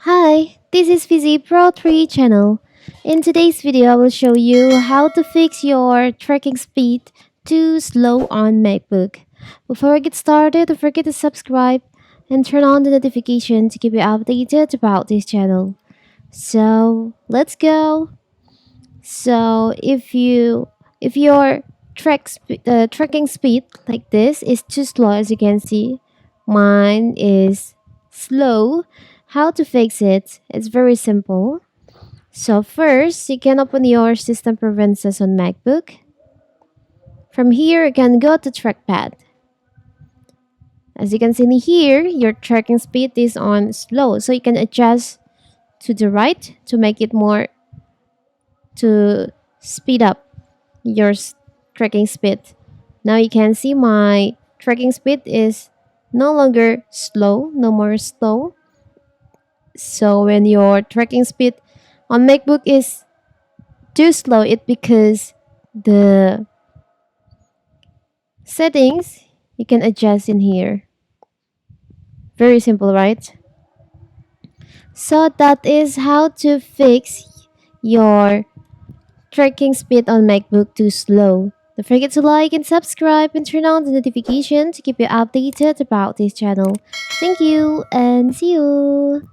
Hi, this is Fizzy Pro 3 channel. In today's video, I will show you how to fix your tracking speed too slow on MacBook. Before I get started, don't forget to subscribe and turn on the notification to keep you updated about this channel. So let's go. So if your tracking speed like this is too slow, as you can see, mine is slow. How to fix it? It's very simple. So first, you can open your system preferences on MacBook. From here, you can go to Trackpad. As you can see in here, your tracking speed is on slow, so you can adjust to the right to make it more to speed up your tracking speed. Now you can see my tracking speed is no longer slow, no more slow. So when your tracking speed on MacBook is too slow, it because the settings you can adjust in here. Very simple, right? So that is how to fix your tracking speed on MacBook too slow. Don't forget to like and subscribe and turn on the notification to keep you updated about this channel. Thank you and see you!